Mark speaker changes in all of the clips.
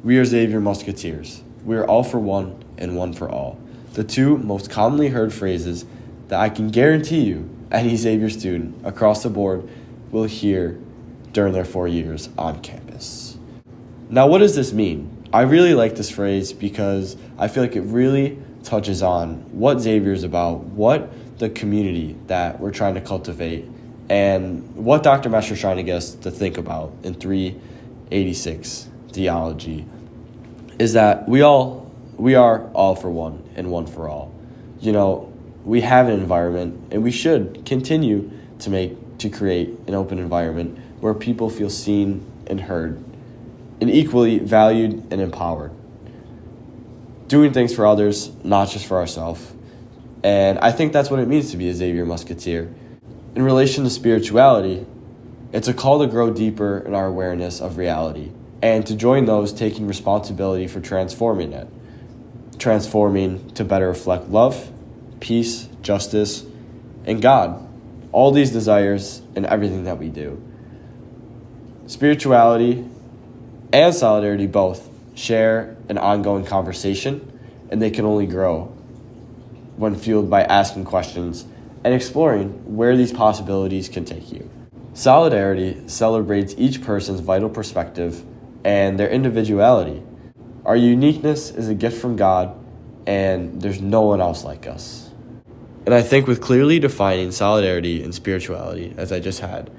Speaker 1: We are Xavier Musketeers. We are all for one and one for all. The two most commonly heard phrases that I can guarantee you any Xavier student across the board will hear during their 4 years on campus. Now, what does this mean? I really like this phrase because I feel like it really touches on what Xavier is about, what the community that we're trying to cultivate, and what Dr. Mesher is trying to get us to think about in 386 theology is that we are all for one and one for all. You know, we have an environment, and we should continue to create an open environment where people feel seen and heard and equally valued and empowered. Doing things for others, not just for ourselves. And I think that's what it means to be a Xavier Musketeer. In relation to spirituality, it's a call to grow deeper in our awareness of reality and to join those taking responsibility for transforming it. Transforming to better reflect love, peace, justice, and God. All these desires in everything that we do. Spirituality and solidarity both share an ongoing conversation, and they can only grow when fueled by asking questions and exploring where these possibilities can take you. Solidarity celebrates each person's vital perspective and their individuality. Our uniqueness is a gift from God, and there's no one else like us. And I think with clearly defining solidarity and spirituality, as I just had,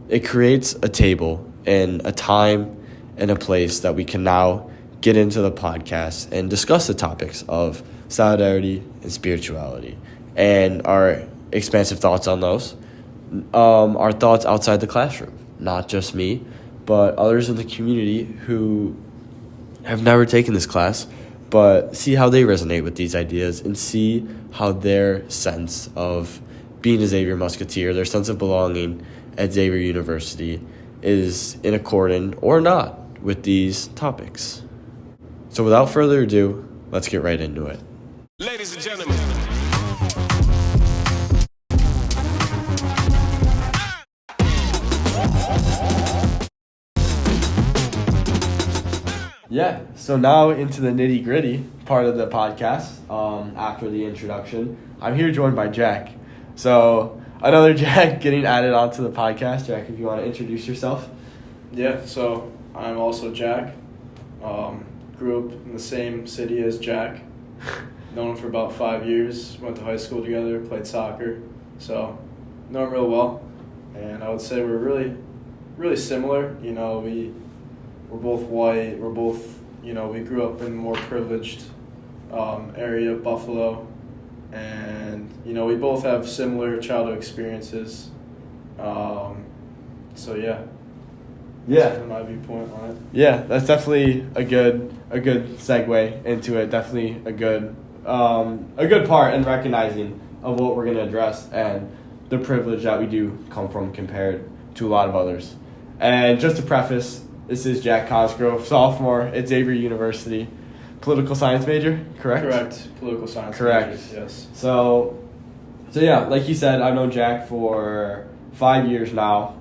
Speaker 1: it creates a table and a time and a place that we can now get into the podcast and discuss the topics of solidarity and spirituality and our expansive thoughts on those, our thoughts outside the classroom, not just me, but others in the community who have never taken this class, but see how they resonate with these ideas and see how their sense of being a Xavier Musketeer, their sense of belonging at Xavier University is in accordance or not with these topics. So without further ado, let's get right into it.
Speaker 2: Ladies and gentlemen.
Speaker 1: Yeah, so now into the nitty-gritty part of the podcast. After the introduction, I'm here joined by Jack. So another Jack getting added onto the podcast. Jack, if you want to introduce yourself.
Speaker 3: Yeah, so I'm also Jack. Grew up in the same city as Jack. Known him for about 5 years. Went to high school together, played soccer. So, know him real well. And I would say we're really similar. You know, we're both white. We're both, you know, we grew up in a more privileged area of Buffalo. And, you know, we both have similar childhood experiences. So, yeah.
Speaker 1: Yeah.
Speaker 3: That's my viewpoint on it.
Speaker 1: Yeah, that's definitely a good segue into it. Definitely a good part in recognizing of what we're going to address and the privilege that we do come from compared to a lot of others. And just to preface, this is Jack Cosgrove, sophomore at Xavier University, political science major, correct?
Speaker 3: Correct. Political science
Speaker 1: Correct.
Speaker 3: majors, yes.
Speaker 1: So yeah, like you said, I've known Jack for 5 years now.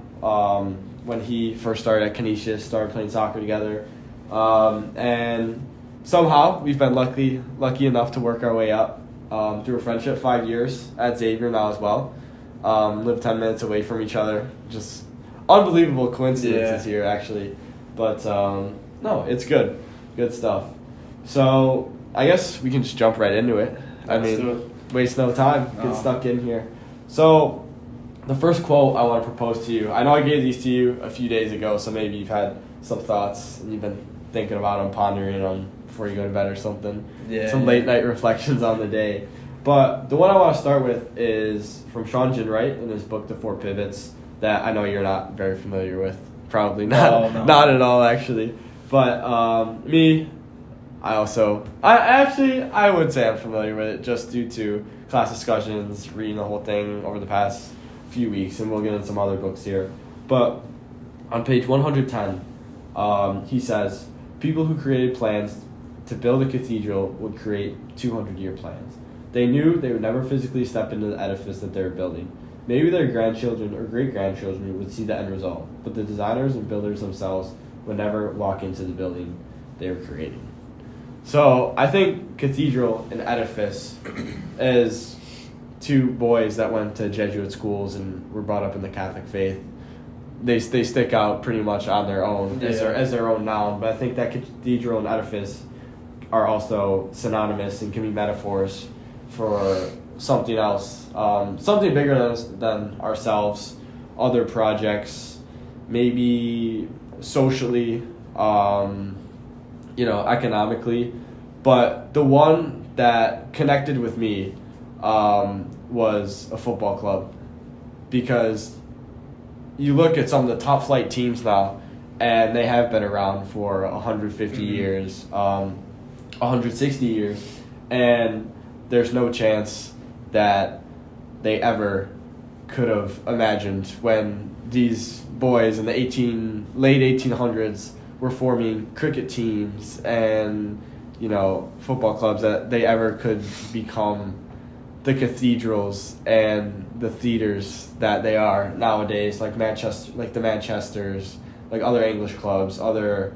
Speaker 1: When he first started at Canisius, started playing soccer together. And somehow we've been lucky enough to work our way up through a friendship. 5 years at Xavier now as well. Live 10 minutes away from each other. Just unbelievable coincidences here, actually. But no, it's good. Good stuff. So I guess we can just jump right into it.
Speaker 3: Let's do it.
Speaker 1: Waste no time. Get stuck in here. So the first quote I want to propose to you, I know I gave these to you a few days ago, so maybe you've had some thoughts and you've been thinking about them, pondering them before you go to bed or something.
Speaker 3: Yeah.
Speaker 1: Some late night reflections on the day. But the one I want to start with is from Sean Jin Wright in his book, The Four Pivots, that I know you're not very familiar with. Probably not.
Speaker 3: No.
Speaker 1: Not at all, actually. But me, I would say I'm familiar with it just due to class discussions, reading the whole thing over the past few weeks, and we'll get into some other books here. But on page 110, he says, people who created plans to build a cathedral would create 200-year plans. They knew they would never physically step into the edifice that they were building. Maybe their grandchildren or great-grandchildren would see the end result, but the designers and builders themselves would never walk into the building. they were creating. So I think cathedral and edifice as two boys that went to Jesuit schools and were brought up in the Catholic faith, they stick out pretty much on their own as their own noun. But I think that cathedral and edifice are also synonymous and can be metaphors for something else, something bigger than ourselves, other projects, maybe socially, economically. But the one that connected with me was a football club, because you look at some of the top flight teams now, and they have been around for 150 years, 160 years, and there's no chance that they ever could have imagined when these boys in the late 1800s were forming cricket teams and football clubs, that they ever could become the cathedrals and the theaters that they are nowadays, like the Manchesters, like other English clubs, other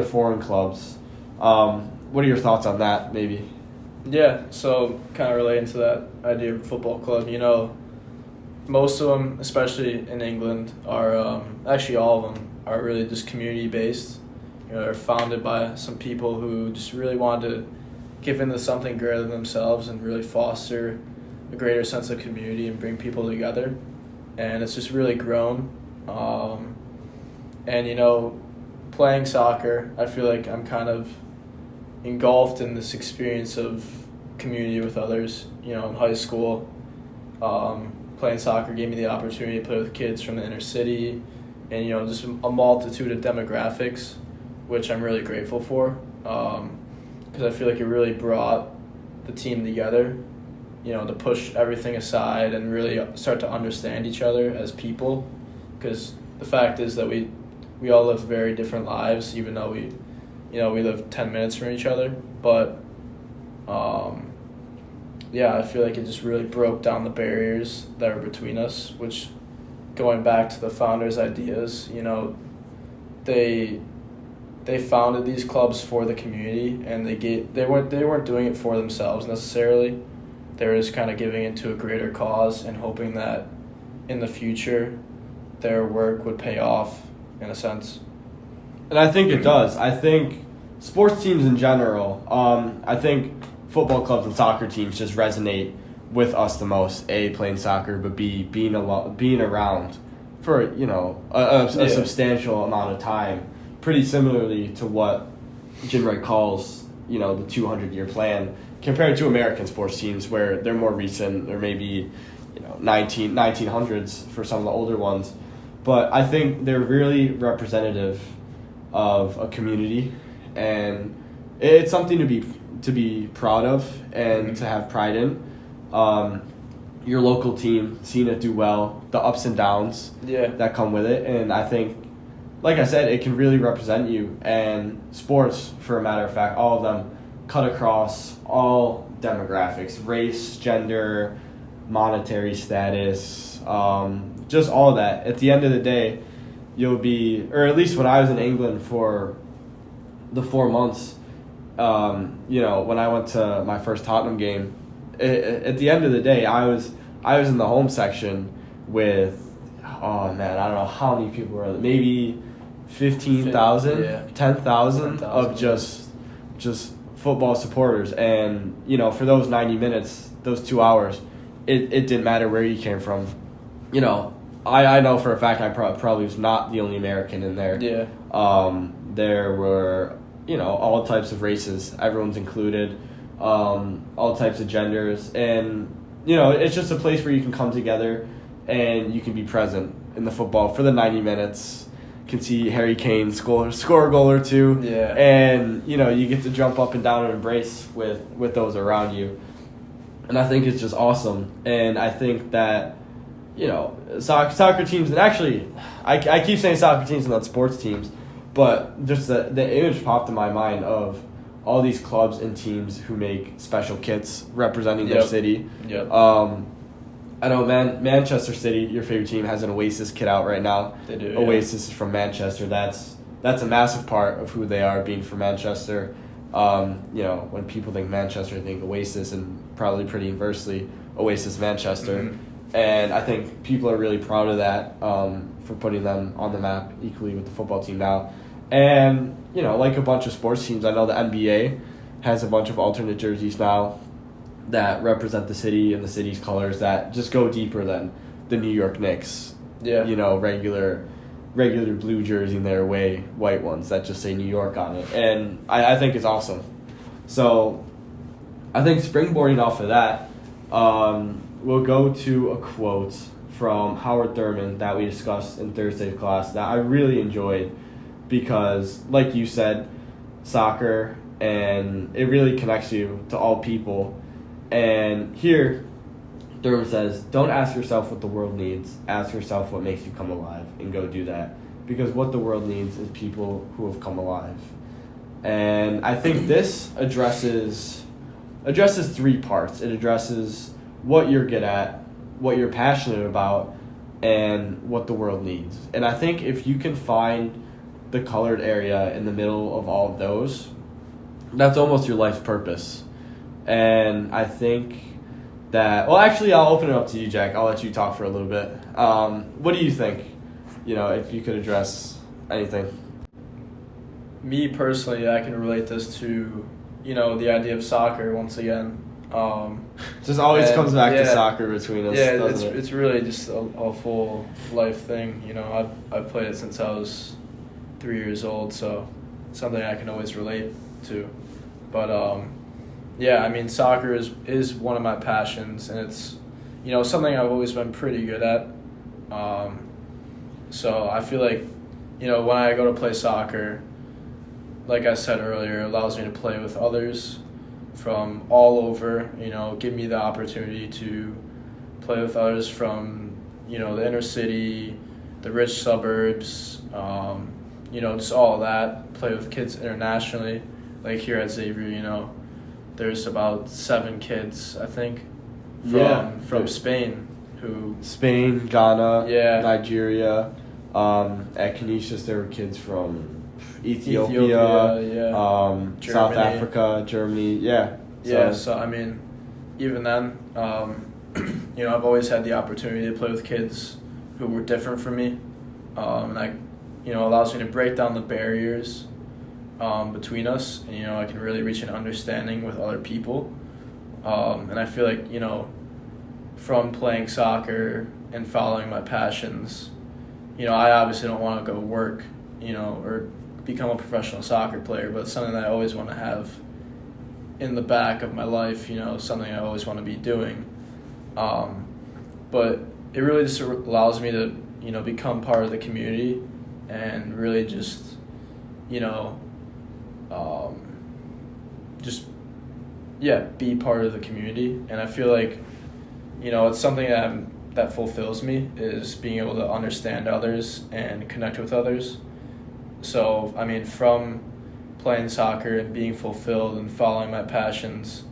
Speaker 1: foreign clubs. What are your thoughts on that, maybe?
Speaker 3: Yeah, so kind of relating to that idea of football club, most of them, especially in England, are actually all of them are really just community based. They're founded by some people who just really wanted to give into something greater than themselves and really foster a greater sense of community and bring people together. And it's just really grown. Playing soccer, I feel like I'm kind of engulfed in this experience of community with others. In high school, playing soccer gave me the opportunity to play with kids from the inner city and, just a multitude of demographics, which I'm really grateful for, because I feel like it really brought the team together, to push everything aside and really start to understand each other as people, because the fact is that we all live very different lives, even though we live 10 minutes from each other. But I feel like it just really broke down the barriers that were between us, which, going back to the founders' ideas, they founded these clubs for the community, and they weren't doing it for themselves necessarily. They were just kind of giving into a greater cause and hoping that in the future their work would pay off, in a sense.
Speaker 1: And I think it does. I think sports teams in general, I think football clubs and soccer teams just resonate with us the most. A, playing soccer, but B, being around for a substantial amount of time. Pretty similarly to what Jim Wright calls the 200-year plan, compared to American sports teams where they're more recent, or maybe 1900s for some of the older ones. But I think they're really representative of a community, and it's something to be proud of and to have pride in. Your local team, seeing it do well, the ups and downs that come with it, and I think, like I said, it can really represent you. And sports, for a matter of fact, all of them cut across all demographics, race, gender, monetary status, just all of that. At the end of the day, you'll be, or at least when I was in England for the 4 months, when I went to my first Tottenham game, at the end of the day, I was in the home section with, I don't know how many people were, maybe 15,000, 10,000 of just football supporters. And, for those 90 minutes, those 2 hours, it didn't matter where you came from. I know for a fact I probably was not the only American in there.
Speaker 3: Yeah.
Speaker 1: There were, all types of races. Everyone's included. All types of genders. And, it's just a place where you can come together and you can be present in the football for the 90 minutes. Can see Harry Kane score a goal or two.
Speaker 3: Yeah.
Speaker 1: And, you get to jump up and down and embrace with those around you. And I think it's just awesome. And I think that, soccer teams, and actually, I keep saying soccer teams and not sports teams, but just the image popped in my mind of all these clubs and teams who make special kits representing their city.
Speaker 3: Yep.
Speaker 1: I know Manchester City, your favorite team, has an Oasis kit out right now.
Speaker 3: They do.
Speaker 1: Oasis is from Manchester. That's that's a massive part of who they are, being from Manchester. When people think Manchester, they think Oasis, and probably pretty inversely, Oasis Manchester. Mm-hmm. And I think people are really proud of that, for putting them on the map equally with the football team now. And, like a bunch of sports teams, I know the NBA has a bunch of alternate jerseys now that represent the city and the city's colors that just go deeper than the New York Knicks.
Speaker 3: Yeah.
Speaker 1: Regular blue jersey and their away white ones that just say New York on it. And I think it's awesome. So I think springboarding off of that, we'll go to a quote from Howard Thurman that we discussed in Thursday's class that I really enjoyed because, like you said, soccer, and it really connects you to all people. And here, Thurman says, don't ask yourself what the world needs. Ask yourself what makes you come alive, and go do that. Because what the world needs is people who have come alive. And I think this addresses 3 parts. It addresses what you're good at, what you're passionate about, and what the world needs. And I think if you can find the colored area in the middle of all of those, that's almost your life's purpose. And I think that, well, actually, I'll open it up to you, Jack. I'll let you talk for a little bit. What do you think, if you could address anything?
Speaker 3: Me personally, I can relate this to, the idea of soccer once again.
Speaker 1: Just always comes back to soccer between us.
Speaker 3: Yeah,
Speaker 1: doesn't
Speaker 3: it's really just a full life thing. I've played it since I was 3 years old, so something I can always relate to. But soccer is one of my passions, and it's something I've always been pretty good at. So I feel like when I go to play soccer, like I said earlier, it allows me to play with others from all over, give me the opportunity to play with others from, the inner city, the rich suburbs, just all of that, play with kids internationally. Like here at Xavier, there's about 7 kids, I think, from Spain
Speaker 1: Spain, Ghana,
Speaker 3: yeah.
Speaker 1: Nigeria. At Canisius, there were kids from Ethiopia, South Africa, Germany, yeah.
Speaker 3: So even then, I've always had the opportunity to play with kids who were different from me, and that, allows me to break down the barriers between us, and, I can really reach an understanding with other people, and I feel like, from playing soccer and following my passions, I obviously don't want to go work, or become a professional soccer player, but it's something that I always want to have in the back of my life, something I always want to be doing. But it really just allows me to, become part of the community and really just, be part of the community. And I feel like, it's something that fulfills me, is being able to understand others and connect with others. So, from playing soccer and being fulfilled and following my passions,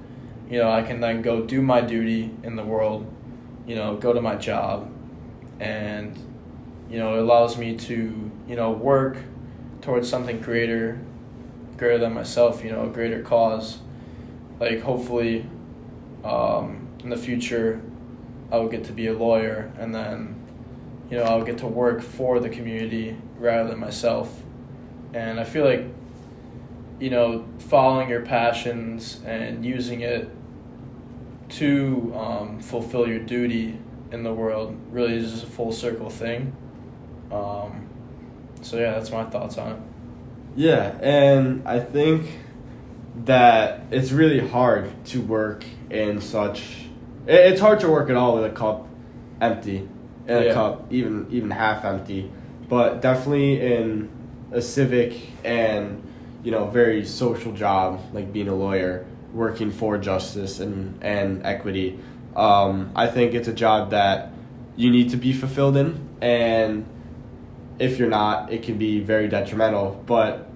Speaker 3: I can then go do my duty in the world, go to my job, and, it allows me to, work towards something greater than myself, a greater cause. Like, hopefully, in the future, I will get to be a lawyer, and then, I'll get to work for the community rather than myself. And I feel like, following your passions and using it to fulfill your duty in the world really is just a full circle thing. That's my thoughts on it.
Speaker 1: Yeah, and I think that it's really hard to work in such... It's hard to work at all with a cup empty, and a cup even half empty, but definitely in a civic and, very social job, like being a lawyer, working for justice and equity. I think it's a job that you need to be fulfilled in, and if you're not, it can be very detrimental. But,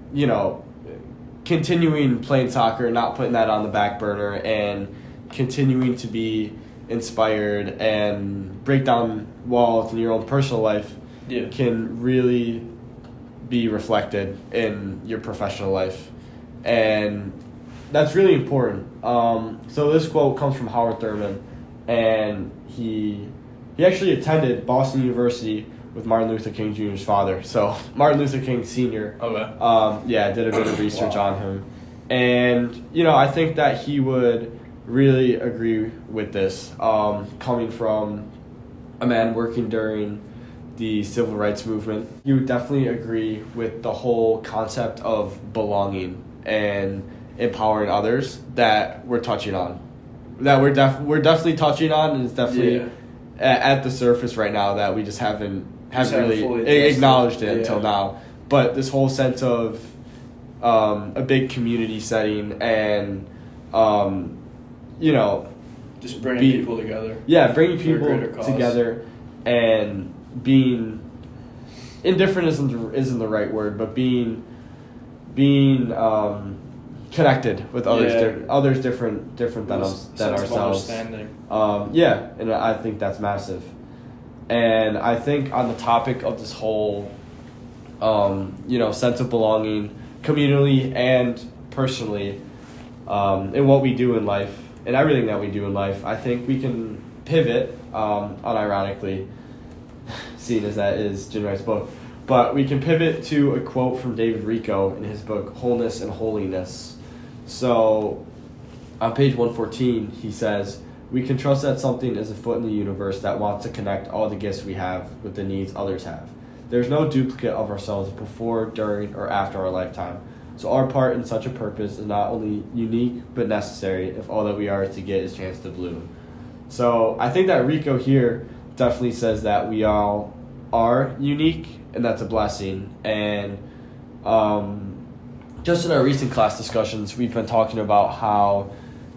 Speaker 1: continuing playing soccer, not putting that on the back burner, and continuing to be inspired and break down walls in your own personal life can really be reflected in your professional life. And that's really important. So this quote comes from Howard Thurman, and he actually attended Boston University with Martin Luther King Jr.'s father. So Martin Luther King Sr.
Speaker 3: Okay.
Speaker 1: Did a bit of research
Speaker 3: Wow.
Speaker 1: on him. And, I think that he would really agree with this, coming from a man working during the civil rights movement. He would definitely agree with the whole concept of belonging and empowering others that we're touching on. That we're definitely touching on, and it's definitely at the surface right now that we just haven't really acknowledged it until now. But this whole sense of a big community setting and
Speaker 3: just bringing people together.
Speaker 1: Yeah, bringing people together and being indifferent isn't the right word, but being connected with others different than ourselves. And I think that's massive. And I think on the topic of this whole sense of belonging, communally and personally, in what we do in life and everything that we do in life, I think we can pivot, unironically, seeing as that is Jim Wright's book, but we can pivot to a quote from David Rico in his book Wholeness and Holiness. So on page 114 he says, "We can trust that something is afoot in the universe that wants to connect all the gifts we have with the needs others have. There's no duplicate of ourselves before, during, or after our lifetime. So our part in such a purpose is not only unique, but necessary if all that we are to get is a chance to bloom." So I think that Rico here definitely says that we all are unique, and that's a blessing. And just in our recent class discussions, we've been talking about how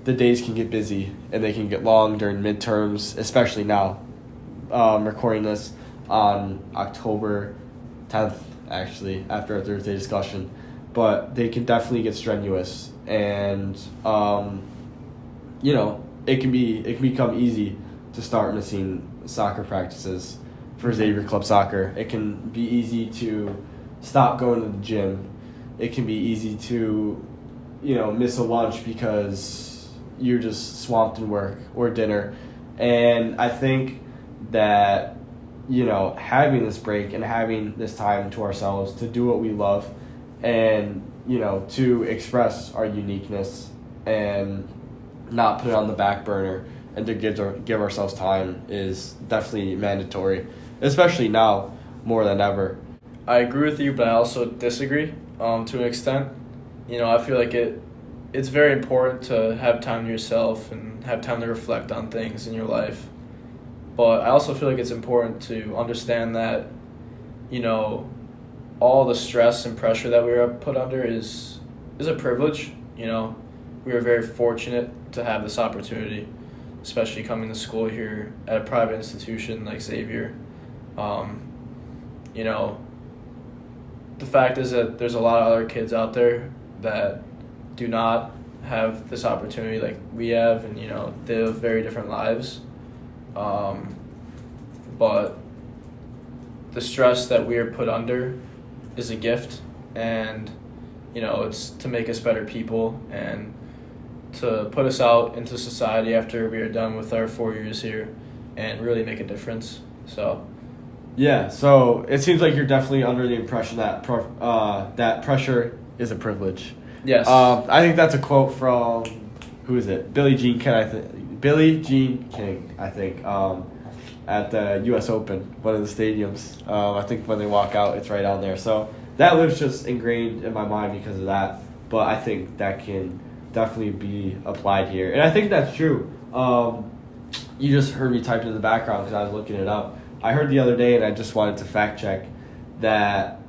Speaker 1: the days can get busy and they can get long during midterms, especially now. Recording this on October 10th, actually, after our Thursday discussion. But they can definitely get strenuous, and it can become easy to start missing soccer practices for Xavier Club Soccer. It can be easy to stop going to the gym. It can be easy to miss a lunch because you're just swamped in work or dinner. And I think that having this break and having this time to ourselves to do what we love and to express our uniqueness and not put it on the back burner and to give ourselves time is definitely mandatory, especially now more than ever.
Speaker 3: I agree with you, but I also disagree to an extent. I feel like it's very important to have time to yourself and have time to reflect on things in your life. But I also feel like it's important to understand that, all the stress and pressure that we are put under is a privilege. We are very fortunate to have this opportunity, especially coming to school here at a private institution like Xavier. The fact is that there's a lot of other kids out there that do not have this opportunity like we have, and they live very different lives. But the stress that we are put under is a gift, and it's to make us better people and to put us out into society after we are done with our 4 years here and really make a difference. So
Speaker 1: it seems like you're definitely under the impression that that pressure is a privilege.
Speaker 3: Yes.
Speaker 1: I think that's a quote from, who is it? Billie Jean King, I think, at the U.S. Open, one of the stadiums. I think when they walk out, it's right on there. So that lives just ingrained in my mind because of that. But I think that can definitely be applied here. And I think that's true. You just heard me type in the background because I was looking it up. I heard the other day, and I just wanted to fact check, that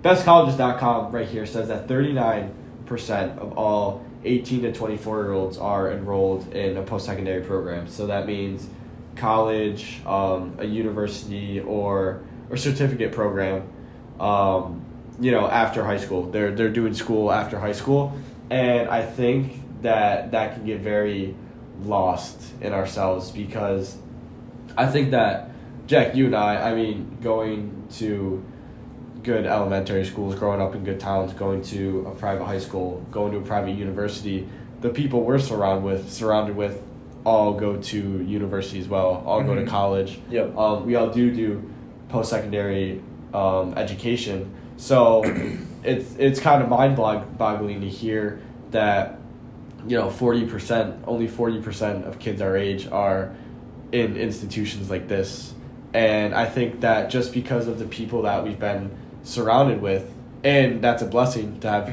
Speaker 1: bestcolleges.com right here says that 39% of all 18 to 24-year-olds are enrolled in a post-secondary program. So that means college, a university, or certificate program, after high school. They're doing school after high school. And I think that can get very lost in ourselves, because I think that, Jack, you and I mean, going to good elementary schools, growing up in good towns, going to a private high school, going to a private university, the people we're surrounded with all go to university as well, all go to college.
Speaker 3: Yep.
Speaker 1: We all do post-secondary education. So it's kind of mind-boggling to hear that, 40%, only 40% of kids our age are in institutions like this. And I think that just because of the people that we've been surrounded with, and that's a blessing to have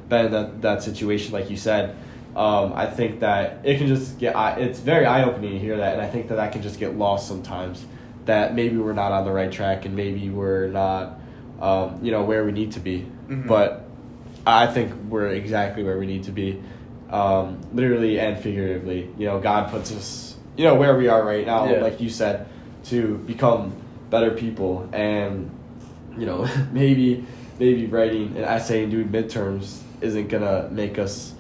Speaker 1: been in that situation, like you said, I think that it can just it's very eye-opening to hear that, and I think that can just get lost sometimes, that maybe we're not on the right track and maybe we're not, where we need to be. But I think we're exactly where we need to be, literally and figuratively. God puts us, where we are right now, like you said, to become better people. And, maybe writing an essay and doing midterms isn't going to make us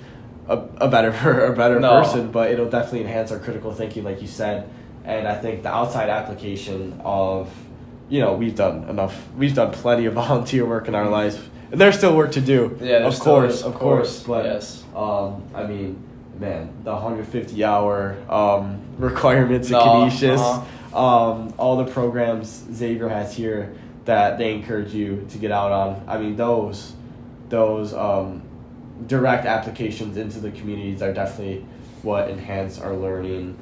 Speaker 1: a better person, but it'll definitely enhance our critical thinking, like you said. And I think the outside application of, we've done plenty of volunteer work in our lives, and there's still work to do. Yeah, of course. But yes. I mean, man, the 150-hour requirements at Canisius, all the programs Xavier has here that they encourage you to get out on. I mean, those direct applications into the communities are definitely what enhance our learning.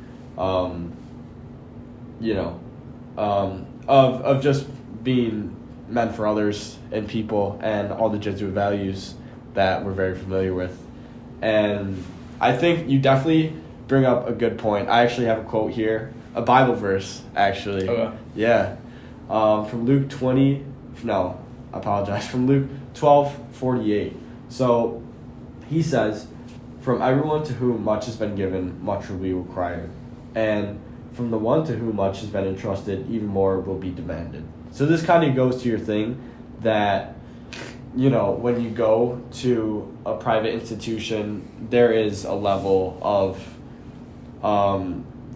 Speaker 1: Of just being men for others and people, and all the Jesuit values that we're very familiar with. And I think you definitely bring up a good point. I actually have a quote here, a Bible verse, actually.
Speaker 3: Okay.
Speaker 1: Yeah. From Luke 12:48. So he says, "From everyone to whom much has been given, much will be required. And from the one to whom much has been entrusted, even more will be demanded." So this kind of goes to your thing that, when you go to a private institution, there is a level of,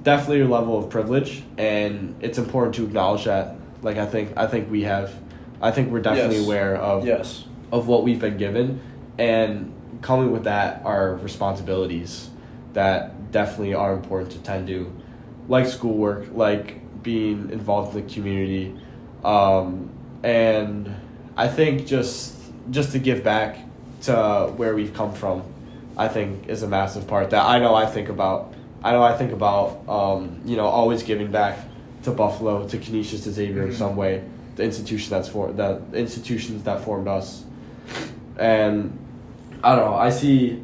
Speaker 1: definitely a level of privilege, and it's important to acknowledge that. Like, I think we're definitely aware of what we've been given, and coming with that are responsibilities that definitely are important to tend to, like schoolwork, like being involved in the community, and I think just to give back to where we've come from, I think is a massive part that I think about, always giving back to Buffalo, to Canisius, to Xavier in some way, the institutions that formed us. And I don't know, I see,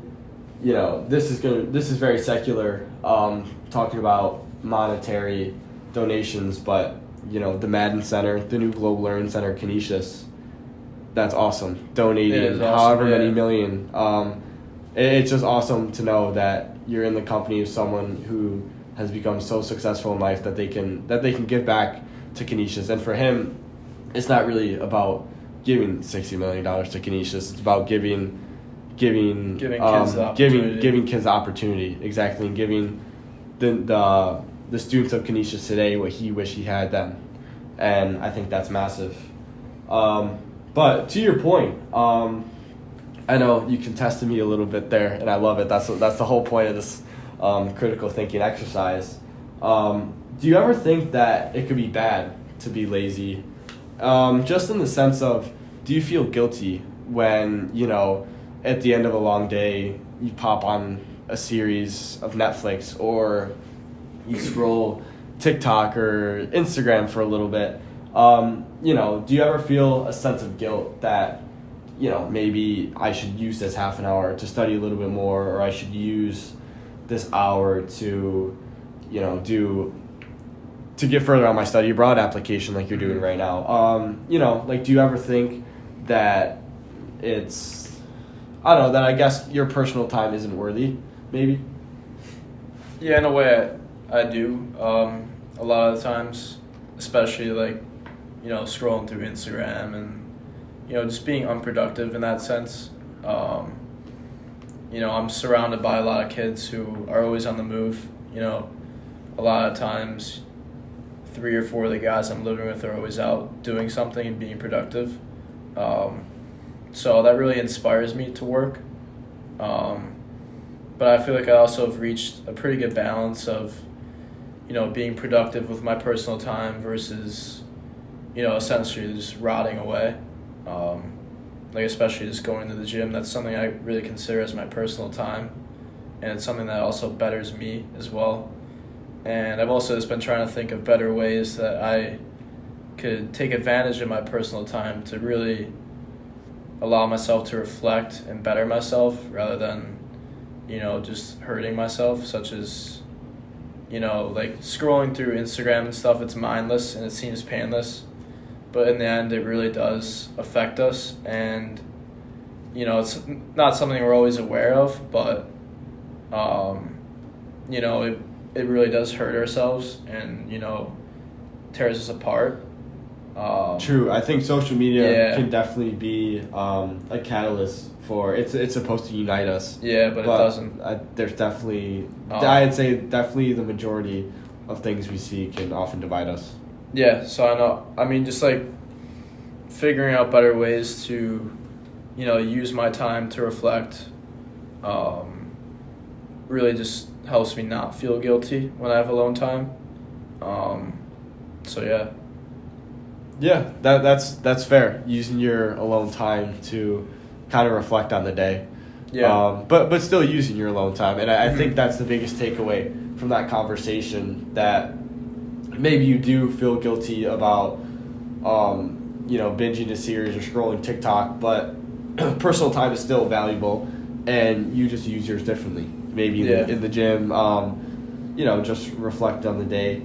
Speaker 1: this is very secular, talking about monetary donations, but the Madden Center, the new Global Learning Center, Canisius, that's awesome. Donating however many million. It's just awesome to know that you're in the company of someone who has become so successful in life that they can give back to Canisius. And for him, it's not really about giving $60 million to Canisius. It's about giving kids the opportunity. Giving kids the opportunity, exactly, and giving the students of Canisius today what he wished he had then. And I think that's massive. But to your point, I know you contested me a little bit there, and I love it. That's the whole point of this critical thinking exercise. Do you ever think that it could be bad to be lazy? Just in the sense of, do you feel guilty when, at the end of a long day, you pop on a series of Netflix, or you scroll TikTok or Instagram for a little bit? Do you ever feel a sense of guilt that, maybe I should use this half an hour to study a little bit more, or I should use this hour to, to get further on my study abroad application like you're doing right now? Do you ever think that it's, that I guess your personal time isn't worthy, maybe?
Speaker 3: Yeah, in a way I do. A lot of the times, especially scrolling through Instagram and, just being unproductive in that sense. I'm surrounded by a lot of kids who are always on the move. A lot of times 3 or 4 of the guys I'm living with are always out doing something and being productive. So that really inspires me to work. But I feel like I also have reached a pretty good balance of, being productive with my personal time versus, essentially just rotting away. Like especially just going to the gym. That's something I really consider as my personal time. And it's something that also betters me as well. And I've also just been trying to think of better ways that I could take advantage of my personal time to really allow myself to reflect and better myself rather than, just hurting myself, such as, like scrolling through Instagram and stuff. It's mindless and it seems painless, but in the end it really does affect us. And, it's not something we're always aware of, but, it really does hurt ourselves and, tears us apart.
Speaker 1: True. I think social media can definitely be a catalyst for it's supposed to unite us.
Speaker 3: Yeah, but it doesn't.
Speaker 1: There's definitely I'd say definitely the majority of things we see can often divide us.
Speaker 3: Yeah, so I know. I mean, just like figuring out better ways to, use my time to reflect. Really just helps me not feel guilty when I have alone time. So yeah.
Speaker 1: Yeah, that's fair. Using your alone time to kind of reflect on the day.
Speaker 3: Yeah.
Speaker 1: But still using your alone time. And I think that's the biggest takeaway from that conversation, that maybe you do feel guilty about, binging a series or scrolling TikTok, but personal time is still valuable and you just use yours differently. Maybe in the gym, just reflect on the day,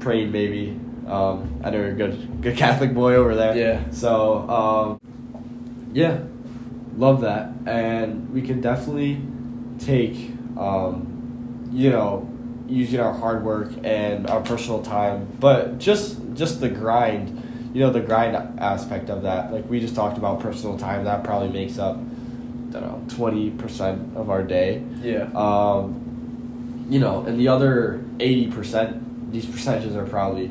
Speaker 1: praying maybe. I know you're a good Catholic boy over there.
Speaker 3: Yeah.
Speaker 1: So, love that. And we can definitely take, using our hard work and our personal time, but just the grind, the grind aspect of that. Like we just talked about personal time, that probably makes up, 20% of our day.
Speaker 3: Yeah.
Speaker 1: And the other 80%, these percentages are probably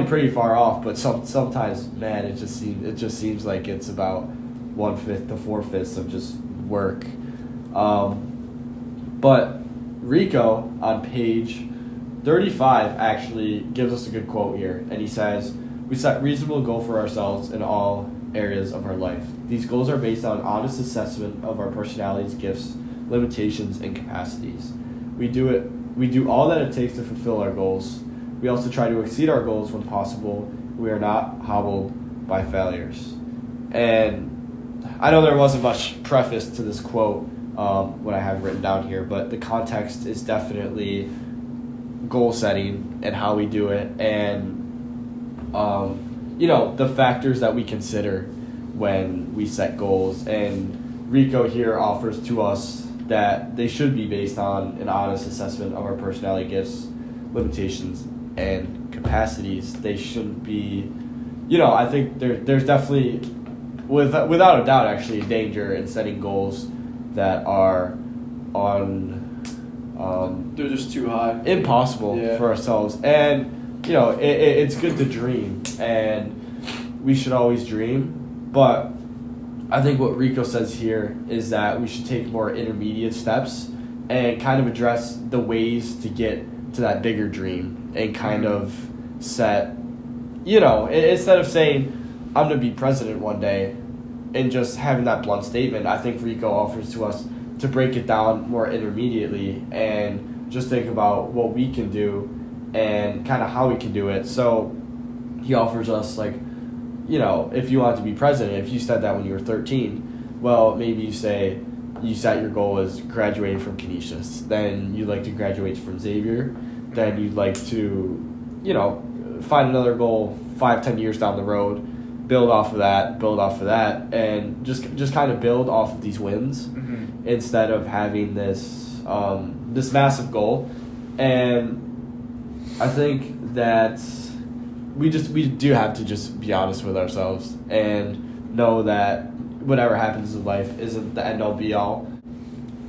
Speaker 1: pretty far off, but sometimes, man, it just seems like it's about 1/5 to 4/5 of just work. But Rico on page 35 actually gives us a good quote here, and he says, "We set reasonable goals for ourselves in all areas of our life. These goals are based on honest assessment of our personalities, gifts, limitations, and capacities. We do all that it takes to fulfill our goals. We also try to exceed our goals when possible. We are not hobbled by failures." And I know there wasn't much preface to this quote, what I have written down here, but the context is definitely goal setting and how we do it, and the factors that we consider when we set goals. And Rico here offers to us that they should be based on an honest assessment of our personality, gifts, limitations, and capacities. They shouldn't be, I think there's definitely, without a doubt, actually a danger in setting goals that are
Speaker 3: they're just too high,
Speaker 1: impossible for ourselves. And it's good to dream, and we should always dream, but I think what Rico says here is that we should take more intermediate steps and kind of address the ways to get to that bigger dream, and kind of set, instead of saying, I'm going to be president one day, and just having that blunt statement, I think Rico offers to us to break it down more intermediately and just think about what we can do and kind of how we can do it. So he offers us, like, if you want to be president, if you said that when you were 13, well, maybe you say you set your goal as graduating from Canisius, then you'd like to graduate from Xavier, then you'd like to, find another goal 5-10 years down the road, build off of that, and just kind of build off of these wins, instead of having this this massive goal. And I think that we do have to just be honest with ourselves and know that whatever happens in life isn't the end all be all.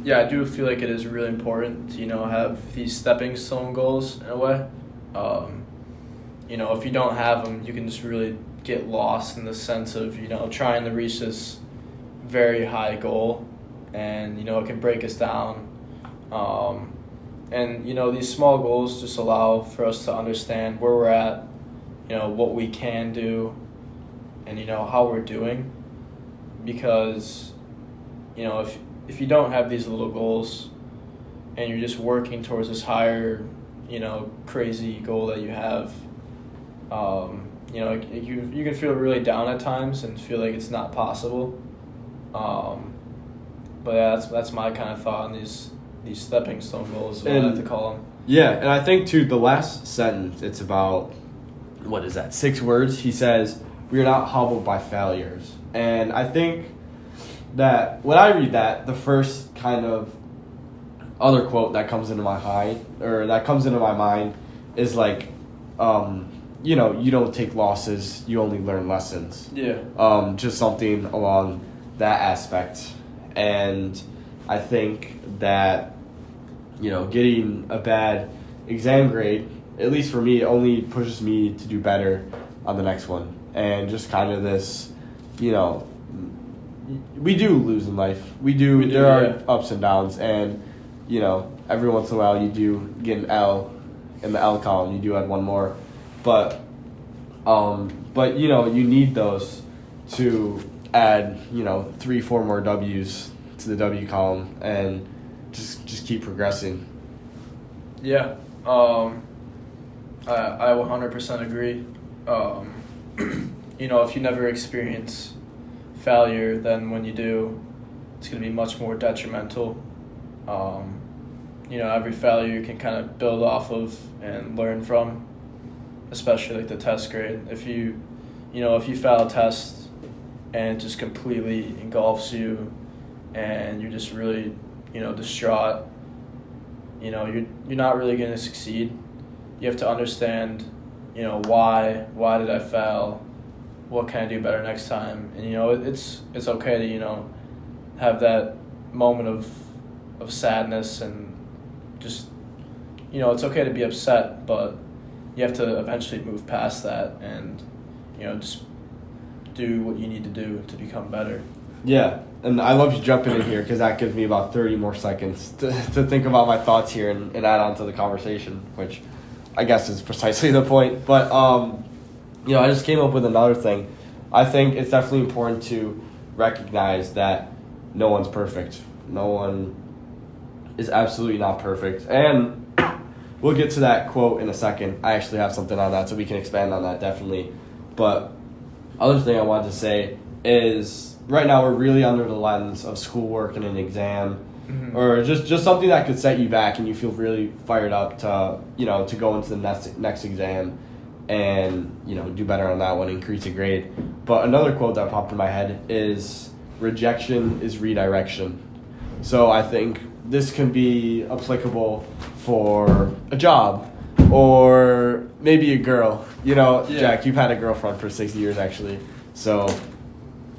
Speaker 3: Yeah, I do feel like it is really important to, have these stepping stone goals in a way. If you don't have them, you can just really get lost in the sense of, trying to reach this very high goal, and, it can break us down. And, these small goals just allow for us to understand where we're at, what we can do, and, how we're doing. Because, if you don't have these little goals and you're just working towards this higher, crazy goal that you have, you can feel really down at times and feel like it's not possible. But yeah, that's my kind of thought on these stepping stone goals, what I like to call them.
Speaker 1: Yeah, and I think too, the last sentence, it's about, 6 words. He says, "We are not hobbled by failures." And I think that when I read that, the first kind of other quote that comes into my mind is like, you don't take losses, you only learn lessons.
Speaker 3: Yeah.
Speaker 1: Just something along that aspect. And I think that, getting a bad exam grade, at least for me, only pushes me to do better on the next one. And just kind of this, we do lose in life. There are ups and downs, and, every once in a while you do get an L in the L column. You do add one more. But you need those to add, 3-4 more W's to the W column, and just keep progressing.
Speaker 3: Yeah. I 100% agree. If you never experience failure, then when you do, it's going to be much more detrimental. Every failure you can kind of build off of and learn from, especially like the test grade. If you fail a test and it just completely engulfs you and you're just really, distraught, you're not really going to succeed. You have to understand, why did I fail? What can I do better next time? And, it's okay to, have that moment of sadness, and just, it's okay to be upset, but you have to eventually move past that and, just do what you need to do to become better.
Speaker 1: Yeah, and I love you jumping in here because that gives me about 30 more seconds to think about my thoughts here and add on to the conversation, which I guess is precisely the point. But, I just came up with another thing. I think it's definitely important to recognize that no one's perfect. No one is absolutely not perfect. And we'll get to that quote in a second. I actually have something on that, so we can expand on that definitely. But other thing I wanted to say is right now we're really under the lens of schoolwork and an exam, or just something that could set you back and you feel really fired up to go into the next exam and do better on that one, increase a grade. But another quote that popped in my head is, "Rejection is redirection." So I think this can be applicable for a job or maybe a girl. Jack, you've had a girlfriend for 6 years actually, so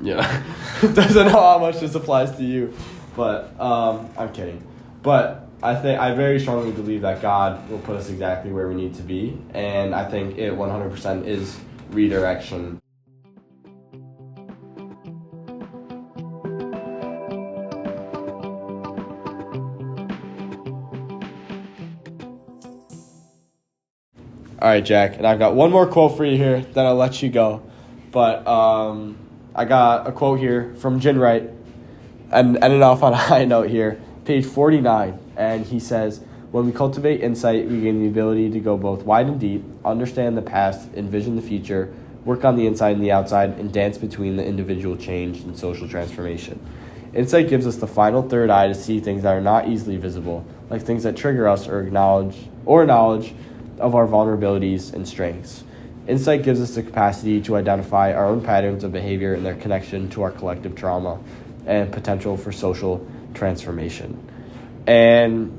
Speaker 1: doesn't know how much this applies to you, but I'm kidding. But I very strongly believe that God will put us exactly where we need to be, and I think it 100% is redirection. All right, Jack, and I've got one more quote for you here, then I'll let you go. But I got a quote here from Jin Wright, and ended off on a high note here, page 49, and he says, "When we cultivate insight, we gain the ability to go both wide and deep, understand the past, envision the future, work on the inside and the outside, and dance between the individual change and social transformation. Insight gives us the final third eye to see things that are not easily visible, like things that trigger us or knowledge of our vulnerabilities and strengths. Insight gives us the capacity to identify our own patterns of behavior and their connection to our collective trauma and potential for social transformation." And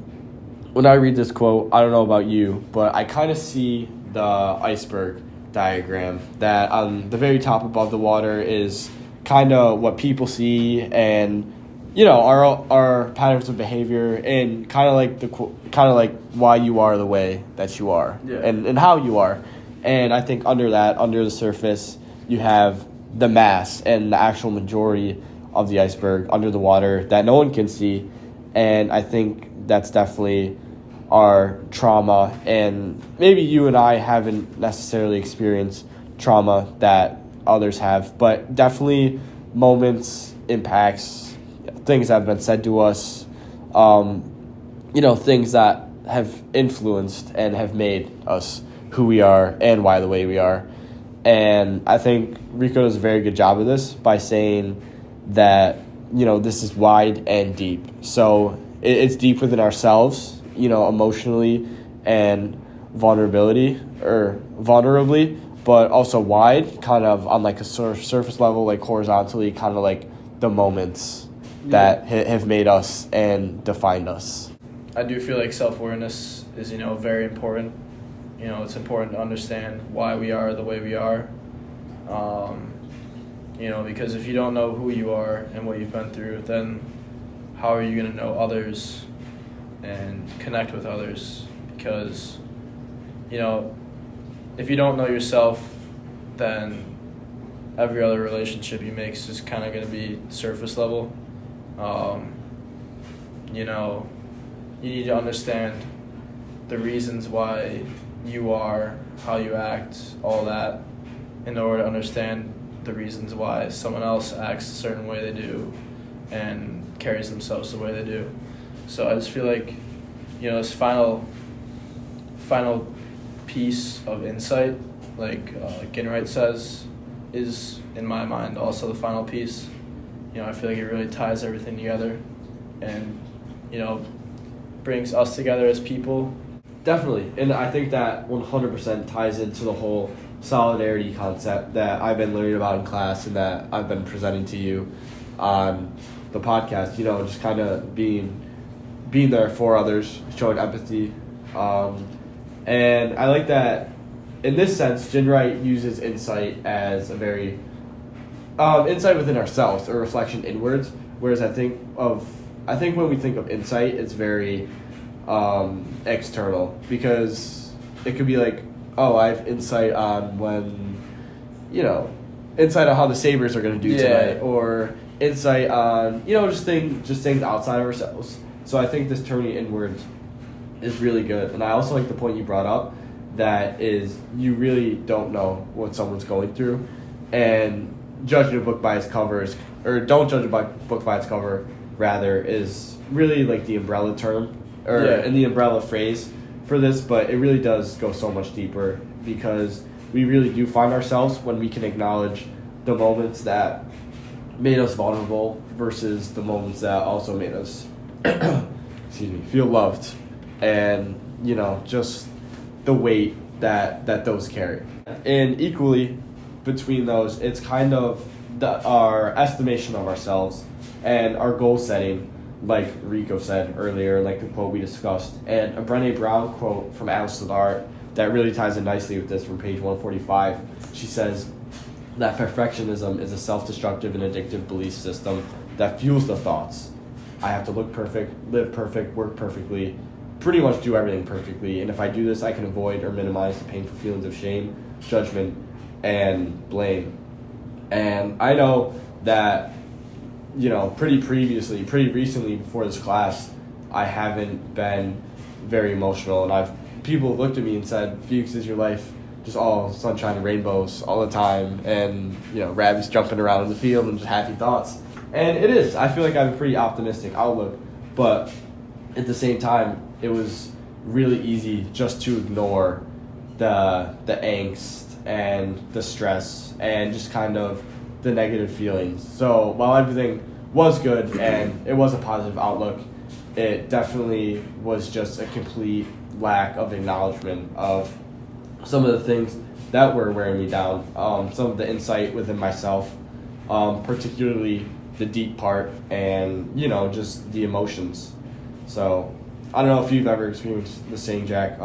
Speaker 1: when I read this quote, I don't know about you, but I kind of see the iceberg diagram, that on the very top above the water is kind of what people see, and our patterns of behavior, and kind of like why you are the way that you are, and how you are. And I think under the surface, you have the mass and the actual majority of the iceberg under the water that no one can see. And I think that's definitely our trauma. And maybe you and I haven't necessarily experienced trauma that others have, but definitely moments, impacts, things that have been said to us, things that have influenced and have made us who we are and why the way we are. And I think Rico does a very good job of this by saying that, this is wide and deep. So it's deep within ourselves, emotionally and vulnerably, but also wide, kind of on like a surface level, like horizontally, kind of like the moments that have made us and defined us.
Speaker 3: I do feel like self-awareness is, very important. It's important to understand why we are the way we are. Because if you don't know who you are and what you've been through, then how are you going to know others and connect with others? Because, if you don't know yourself, then every other relationship you make is just kind of going to be surface level. You need to understand the reasons why you are, how you act, all that, in order to understand the reasons why someone else acts a certain way they do and carries themselves the way they do. So I just feel like, this final piece of insight, like Ginwright says, is, in my mind, also the final piece. I feel like it really ties everything together and, brings us together as people.
Speaker 1: Definitely. And I think that 100% ties into the whole solidarity concept that I've been learning about in class and that I've been presenting to you on the podcast, just kind of being there for others, showing empathy. And I like that in this sense, Ginwright uses insight as a very insight within ourselves, a reflection inwards, whereas I think when we think of insight, it's very external, because it could be like, oh, I have insight on insight on how the Sabres are going to do tonight, or insight on, just things outside of ourselves. So I think this turning inwards is really good. And I also like the point you brought up, that is, you really don't know what someone's going through, and judging a book by its covers, or don't judge a book by its cover, rather, is really like the umbrella term, and the umbrella phrase for this, but it really does go so much deeper, because we really do find ourselves when we can acknowledge the moments that made us vulnerable versus the moments that also made us feel loved, and just the weight that those carry. And equally between those, it's kind of our estimation of ourselves and our goal setting, like Rico said earlier, like the quote we discussed, and a Brené Brown quote from Alice Ladart that really ties in nicely with this from page 145. She says that perfectionism is a self-destructive and addictive belief system that fuels the thoughts. I have to look perfect, live perfect, work perfectly, pretty much do everything perfectly, and if I do this, I can avoid or minimize the painful feelings of shame, judgment, and blame. And I know that, pretty recently before this class, I haven't been very emotional, and people have looked at me and said, Fuchs, is your life just all sunshine and rainbows all the time, and rabbits jumping around in the field and just happy thoughts? And it is. I feel like I have a pretty optimistic outlook, but at the same time, it was really easy just to ignore the angst and the stress and just kind of the negative feelings. So while everything was good and it was a positive outlook, it definitely was just a complete lack of acknowledgement of some of the things that were wearing me down, some of the insight within myself, particularly the deep part, and just the emotions. So I don't know if you've ever experienced the same, Jack,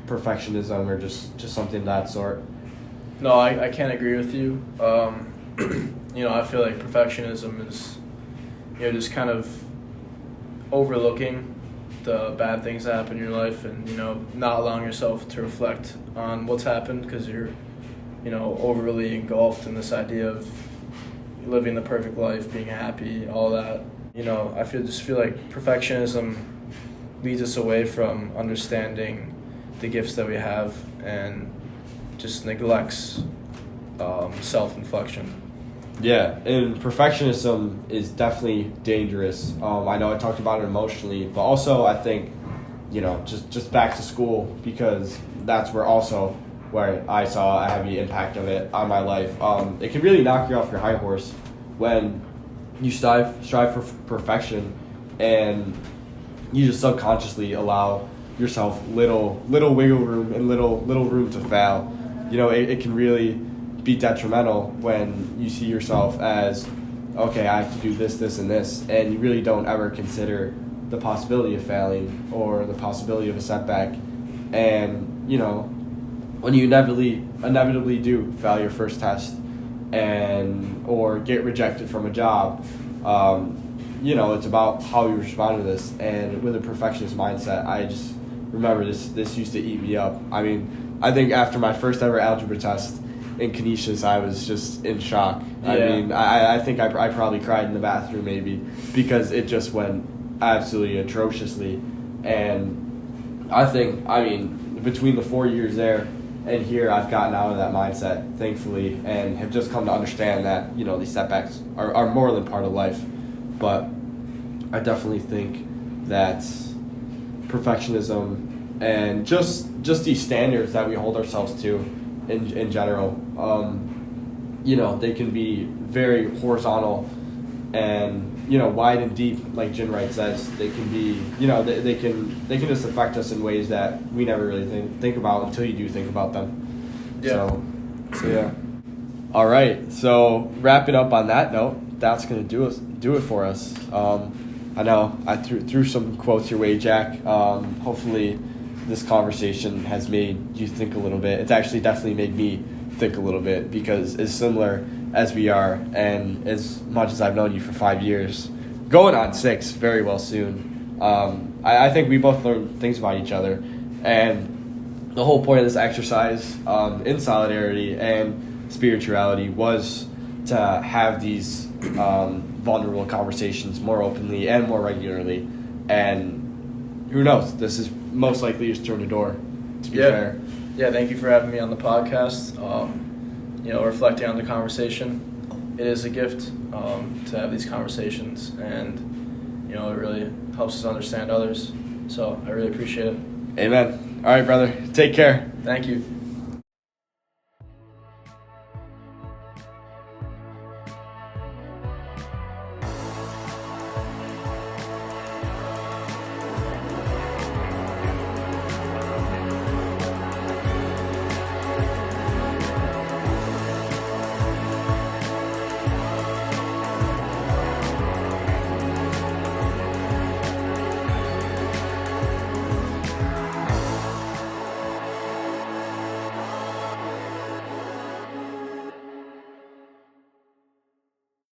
Speaker 1: perfectionism or just something of that sort.
Speaker 3: No, I can't agree with you. I feel like perfectionism is, just kind of overlooking the bad things that happen in your life, and not allowing yourself to reflect on what's happened, because you're overly engulfed in this idea of living the perfect life, being happy, all that. I feel like perfectionism leads us away from understanding the gifts that we have and just neglects self-inflection.
Speaker 1: Yeah, and perfectionism is definitely dangerous. I know I talked about it emotionally, but also I think, just back to school, because that's where I saw a heavy impact of it on my life. It can really knock you off your high horse when you strive for perfection, and you just subconsciously allow yourself little wiggle room and little room to fail. It can really be detrimental when you see yourself as, okay, I have to do this, and this, and you really don't ever consider the possibility of failing or the possibility of a setback. And when you inevitably do fail your first test or get rejected from a job, it's about how you respond to this. And with a perfectionist mindset, I just remember this used to eat me up. I mean, I think after my first ever algebra test in Canisius, I was just in shock.
Speaker 3: Yeah.
Speaker 1: I mean, I think I probably cried in the bathroom maybe, because it just went absolutely atrociously. And I think, between the 4 years there and here, I've gotten out of that mindset, thankfully, and have just come to understand that, these setbacks are more than part of life. But I definitely think that perfectionism and just these standards that we hold ourselves to in general, they can be very horizontal and, wide and deep, like Jin Wright says. They can be, they can just affect us in ways that we never really think about until you do think about them.
Speaker 3: Yeah.
Speaker 1: So yeah. All right. So wrapping up on that note, that's gonna do it for us. I know I threw some quotes your way, Jack. Hopefully this conversation has made you think a little bit. It's actually definitely made me think a little bit, because as similar as we are, and as much as I've known you for 5 years, going on 6 very well soon, I think we both learned things about each other. And the whole point of this exercise, in solidarity and spirituality, was to have these vulnerable conversations more openly and more regularly. And who knows, this is most likely just turned a door, to be fair.
Speaker 3: Yeah, thank you for having me on the podcast. Reflecting on the conversation, it is a gift to have these conversations, and it really helps us understand others. So I really appreciate it.
Speaker 1: Amen. All right, brother. Take care.
Speaker 3: Thank you.